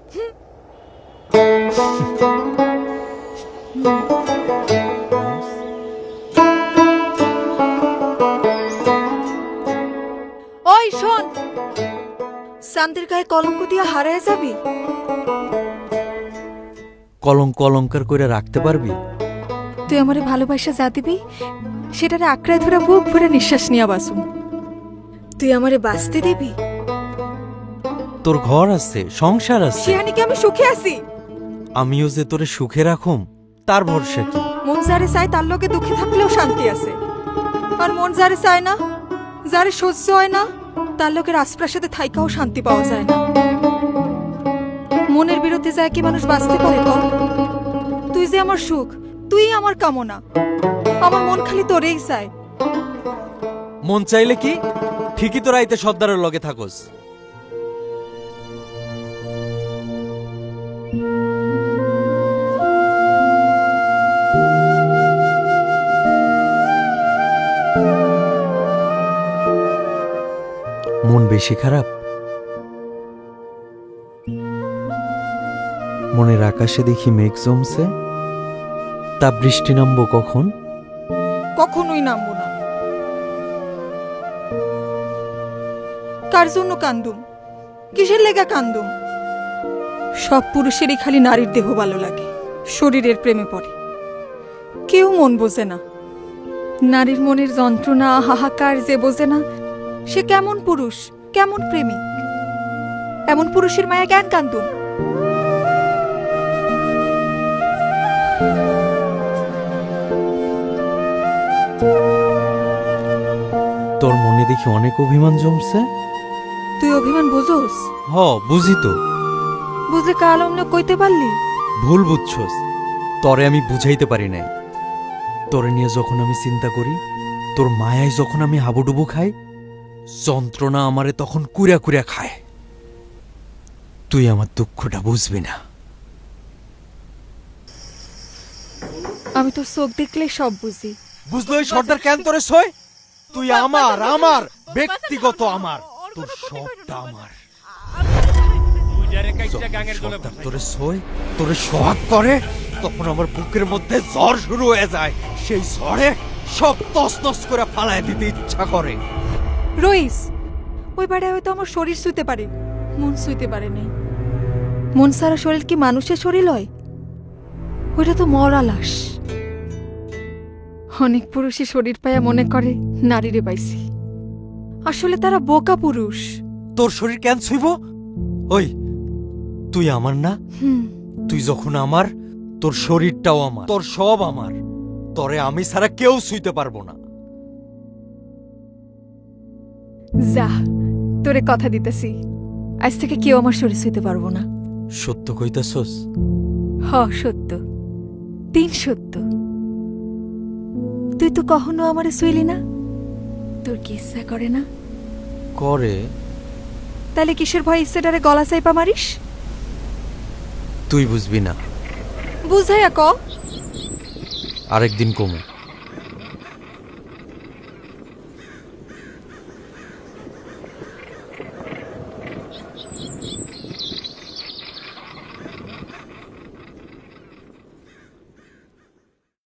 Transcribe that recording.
ওই শোন, শান্তির গায়ে কলঙ্ক দিয়া হারায় যাবি? কলঙ্ক অলঙ্কার করে রাখতে পারবি? তুই আমারে ভালোবাসা যা দিবি সেটারে আঁকড়ায় ধরে বুক ভরে নিঃশ্বাস নিয়া বাসুম। তুই আমারে বাঁচতে দিবি? তোর ঘর আছে, সংসার আছে, শিহানি কি আমি সুখে আছি? আমিও যে তোরে সুখে রাখুম তার ভরসা কি? মন যারে চায় তার লগে দুঃখে থাকলেও শান্তি আছে, আর মন যারে চায় না, যারে সহ্য হয় না, তার লোকের রাজপ্রাসাদে থাইকাও শান্তি পাওয়া যায় না। মনের বিরুদ্ধে যায় কি মানুষ বাঁচতে পারে কর? তুই যে আমার সুখ, তুই আমার কামনা, আমার মন খালি তোরেই চায়। মন চাইলে কি ঠিকই তো রাইতে সর্দারের লগে থাকোস। মন বেশি খারাপ? মনের আকাশে দেখি মেঘ জমছে, তা বৃষ্টি নামবো কখন? কখনোই নামবো না। কার জন্য কান্দুম? কিসের লেগা কান্দুম? সব পুরুষেরই খালি নারীর দেহ ভালো লাগে, শরীরের প্রেমে পড়ে। কেউ মন বোঝে না। নারীর মনের যন্ত্রণা হাহাকার যে বোঝে না, সে কেমন পুরুষ, কেমন প্রেমিক? এমন পুরুষের মায়া জ্ঞান কান্দুম। তোর মনে দেখি অনেক অভিমান জমছে। তুই অভিমান বুঝোস? হ, বুঝি তো। বুঝলে কাল অমনে কইতে পারলি? ভুল বুঝছস, তরে আমি বুঝাইতে পারি নাই। তোরে নিয়ে যখন আমি চিন্তা করি, তোর মায়ায় যখন আমি হাবুডুবু খাই, যন্ত্রণা আমারে তখন কুড়া কুড়া খায়। তুই আমার দুঃখটা বুঝবি না। আমি তো চোখ দেখলে সব বুঝি। বুঝলো এই সর্দার কেন তোরে সই? তুই আমার, আমার ব্যক্তিগত, আমার, তোর সবটা আমার। সর্দার তোরে সই, তোরে সোহাগ করে, তখন আমার বুকের মধ্যে ঝড় শুরু হয়ে যায়। সেই ঝড়ে সব তছনছ করে ফালায় দিতে ইচ্ছা করে। রইস, ওই বাড়ি হয়তো আমার শরীর শুইতে পারে, মন শুইতে পারে নাই। মন সারা শরীর কি মানুষের শরীর হয়? ওইটা তো মরা লাশ। অনেক পুরুষই শরীর পায়া মনে করে নারীরে পাইছি, আসলে তারা বোকা পুরুষ। তোর শরীর কেন ছুইব? ওই তুই আমার না? তুই যখন আমার, তোর শরীরটাও আমার, তোর সব আমার। তরে আমি ছাড়া কেউ ছুঁইতে পারবো না। যা, তোরে কথা দিতেছি, আজ থেকে কেউ আমার শরীর ছুঁইতে পারবো না। সত্য কইতাছস? হ, সত্য, তিন সত্য। তুই তো কখনো আমারে শুইলি না, তোর কি ইচ্ছা করে না? করে। তাহলে কিসের ভয় ইচ্ছেটারে গলা চাইপা মারিস? তুই বুঝবি না। বুঝাইয়া ক। আরেকদিন কমু।